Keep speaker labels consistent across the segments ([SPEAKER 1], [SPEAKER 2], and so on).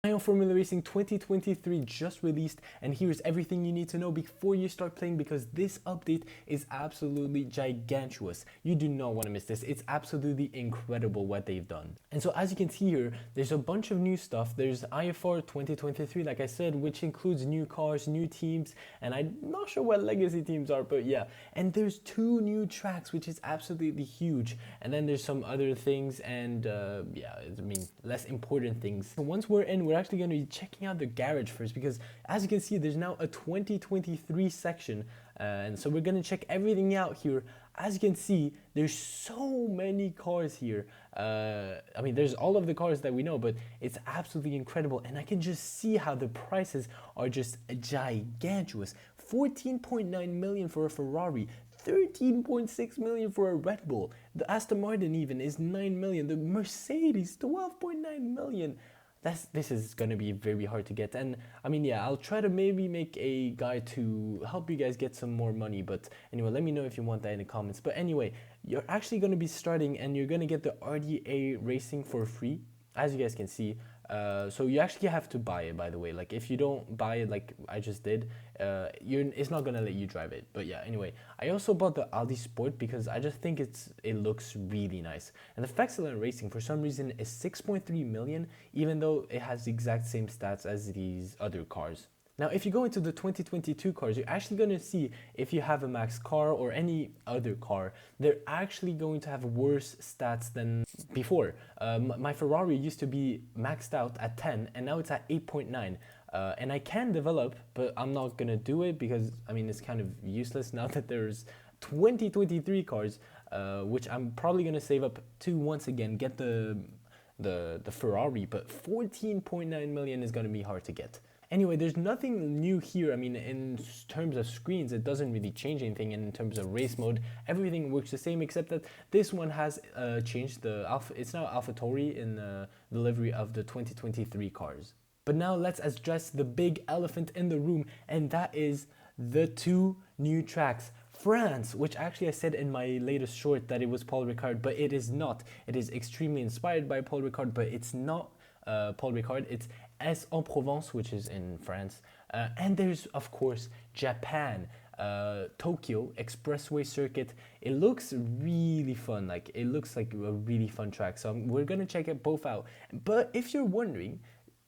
[SPEAKER 1] Formula Racing 2023 just released, and here's everything you need to know before you start playing, because this update is absolutely gigantuous. You do not want to miss this. It's absolutely incredible what they've done. And so as you can see here, there's a bunch of new stuff. There's IFR 2023, like I said, which includes new cars, new teams, and I'm not sure what legacy teams are, but yeah. And there's 2 new tracks, which is absolutely huge. And then there's some other things, and yeah, I mean, less important things. So once we're in, we're actually going to be checking out the garage first, because as you can see, there's now a 2023 section, and so we're going to check everything out here. As you can see, there's so many cars here. I mean, there's all of the cars that we know, but it's absolutely incredible, and I can just see how the prices are just gigantuous. 14.9 million for a Ferrari, 13.6 million for a Red Bull. The Aston Martin even is 9 million. The Mercedes, 12.9 million. This is gonna be very hard to get, and I mean, yeah, I'll try to maybe make a guide to help you guys get some more money. But anyway, let me know if you want that in the comments. But anyway, you're actually gonna be starting, and you're gonna get the RDA Racing for free, as you guys can see. So you actually have to buy it, by the way. Like, if you don't buy it like I just did, it's not gonna let you drive it. But yeah, anyway, I also bought the Audi Sport because I just think it looks really nice. And the Excellent Racing, for some reason, is 6.3 million, even though it has the exact same stats as these other cars. Now, if you go into the 2022 cars, you're actually going to see, if you have a Max car or any other car, they're actually going to have worse stats than before. My Ferrari used to be maxed out at 10, and now it's at 8.9. And I can develop, but I'm not going to do it because, I mean, it's kind of useless now that there's 2023 cars, which I'm probably going to save up to once again get the Ferrari, but 14.9 million is going to be hard to get. Anyway, there's nothing new here. I mean, in terms of screens, it doesn't really change anything. And in terms of race mode, everything works the same, except that this one has changed the Alpha. It's now AlphaTauri in the livery of the 2023 cars. But now let's address the big elephant in the room, and that is the 2 new tracks. France, which actually I said in my latest short that it was Paul Ricard, but it is not. It is extremely inspired by Paul Ricard, but it's not Paul Ricard. It's Aix-en-Provence, which is in France. And there's, of course, Japan, Tokyo Expressway Circuit. It looks really fun. Like, it looks like a really fun track. So we're going to check it both out. But if you're wondering,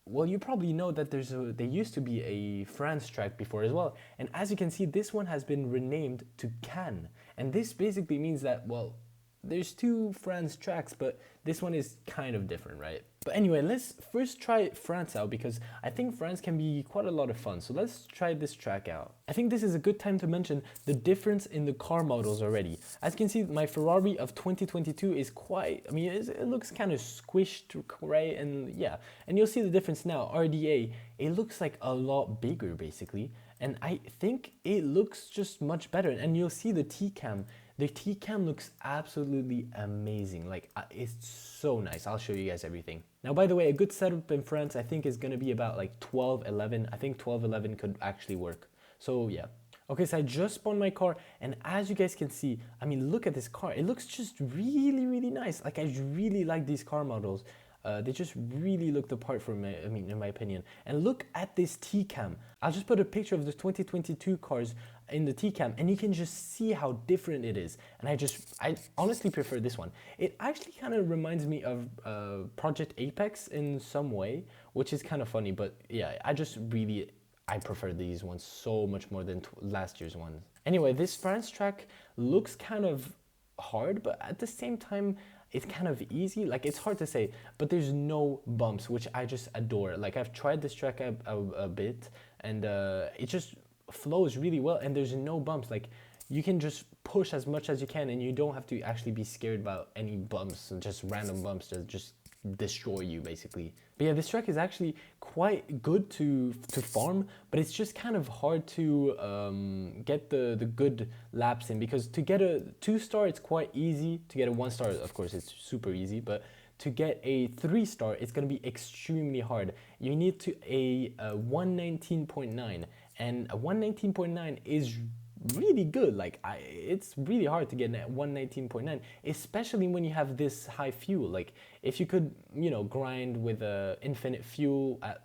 [SPEAKER 1] well, you probably know that there used to be a France track before as well. And as you can see, this one has been renamed to Cannes. And this basically means that, well, there's 2 France tracks, but this one is kind of different, right? But anyway, let's first try France out, because I think France can be quite a lot of fun. So let's try this track out. I think this is a good time to mention the difference in the car models already. As you can see, my Ferrari of 2022 is quite, I mean, it looks kind of squished, right? And yeah, and you'll see the difference now. RDA, it looks like a lot bigger, basically. And I think it looks just much better. And you'll see the T-Cam. The T-Cam looks absolutely amazing. Like, it's so nice. I'll show you guys everything. Now, by the way, a good setup in France, I think, is going to be about like 1211. I think 1211 could actually work. So yeah. Okay, so I just spawned my car, and as you guys can see, I mean, look at this car. It looks just really, really nice. Like, I really like these car models. They just really look the part for me, I mean, in my opinion. And look at this T-Cam. I'll just put a picture of the 2022 cars in the T-Cam, and you can just see how different it is. And I honestly prefer this one. It actually kind of reminds me of Project Apex in some way, which is kind of funny. But yeah, I prefer these ones so much more than last year's ones. Anyway, this France track looks kind of hard, but at the same time, it's kind of easy. Like, it's hard to say, but there's no bumps, which I just adore. Like, I've tried this track a bit, and it just flows really well, and there's no bumps. Like, you can just push as much as you can, and you don't have to actually be scared about any bumps, and just random bumps that just destroy you, basically. But yeah, this track is actually quite good to farm, but it's just kind of hard to get the good laps in, because to get a 2-star, it's quite easy. To get a 1-star, of course, it's super easy, but to get a 3-star, it's going to be extremely hard. You need a 119.9, and a 119.9 is really good. Like it's really hard to get 119.9, especially when you have this high fuel. Like if you could, grind with a infinite fuel, a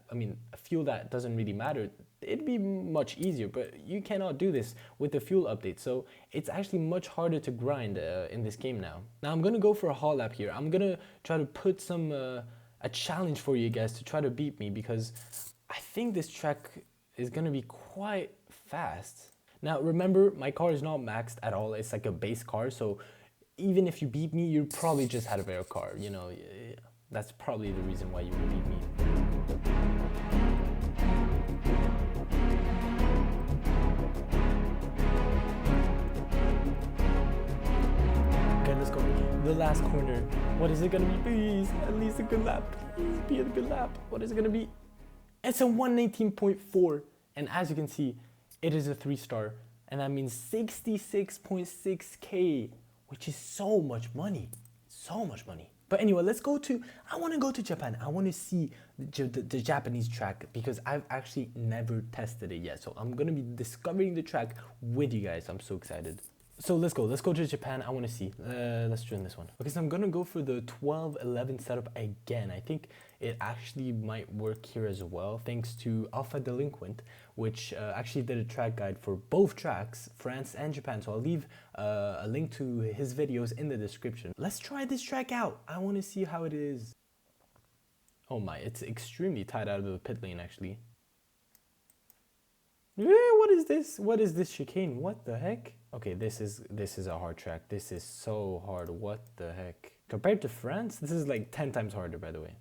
[SPEAKER 1] fuel that doesn't really matter, it'd be much easier, but you cannot do this with the fuel update. So it's actually much harder to grind in this game now. Now I'm gonna go for a hot lap here. I'm gonna try to put some a challenge for you guys to try to beat me, because I think this track is gonna be quite fast. Now remember, my car is not maxed at all. It's like a base car, so even if you beat me, you probably just had a rare car. That's probably the reason why you would beat me. Okay, let's go. The last corner. What is it gonna be? Please, at least a good lap. Please be a good lap. What is it gonna be? It's a 119.4, and as you can see, it is a 3-star, and that means 66.6k, which is so much money. So much money. But anyway, I want to go to Japan. I want to see the Japanese track, because I've actually never tested it yet. So I'm going to be discovering the track with you guys. I'm so excited. So let's go to Japan. I want to see. Let's join this one. Okay, so I'm going to go for the 12-11 setup again. I think it actually might work here as well, thanks to Alpha Delinquent, which actually did a track guide for both tracks, France and Japan. So I'll leave a link to his videos in the description. Let's try this track out. I want to see how it is. Oh my, it's extremely tight out of the pit lane, actually. What is this? What is this chicane? What the heck? Okay, this is a hard track. This is so hard. What the heck? Compared to France, this is like 10 times harder, by the way.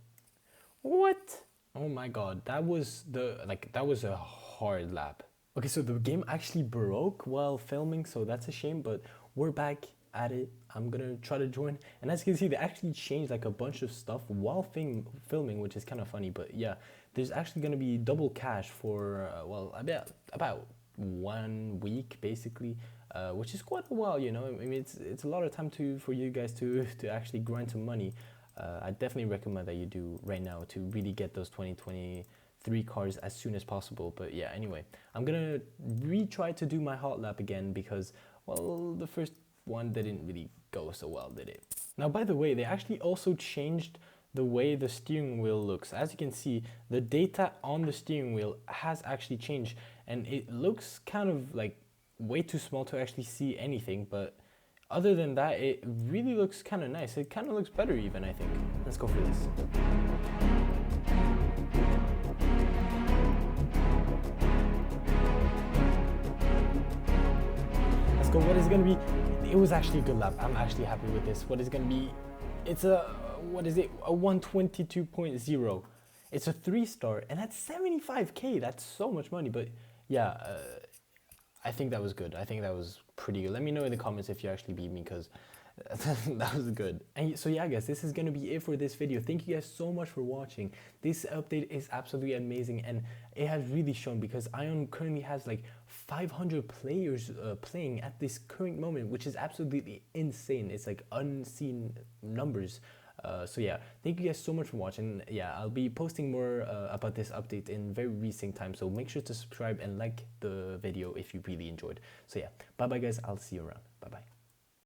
[SPEAKER 1] What? Oh my god, that was a hard lap. Okay, so the game actually broke while filming, so that's a shame, but we're back at it. I'm gonna try to join, and as you can see, they actually changed like a bunch of stuff while filming, which is kind of funny. But yeah, there's actually gonna be double cash for about 1 week basically, which is quite a while. I mean, it's a lot of time for you guys to actually grind some money. I definitely recommend that you do right now to really get those 2023 cars as soon as possible. But yeah, anyway, I'm gonna retry to do my hot lap again, because, well, the first one didn't really go so well, did it? Now, by the way, they actually also changed the way the steering wheel looks. As you can see, the data on the steering wheel has actually changed, and it looks kind of like way too small to actually see anything, but other than that, it really looks kind of nice. It kind of looks better even, I think. Let's go for this. Let's go. What is it going to be? It was actually a good lap. I'm actually happy with this. What is going to be? It's a 122.0. It's a 3-star, and that's 75k. That's so much money. But yeah, I think that was good. I think that was pretty good. Let me know in the comments if you actually beat me, because that was good. And so yeah, guys, this is gonna be it for this video. Thank you guys so much for watching. This update is absolutely amazing, and it has really shown, because Ion currently has like 500 players playing at this current moment, which is absolutely insane. It's like unseen numbers. So yeah, thank you guys so much for watching. Yeah, I'll be posting more about this update in very recent time, so make sure to subscribe and like the video if you really enjoyed. So yeah, bye bye guys, I'll see you around. Bye bye.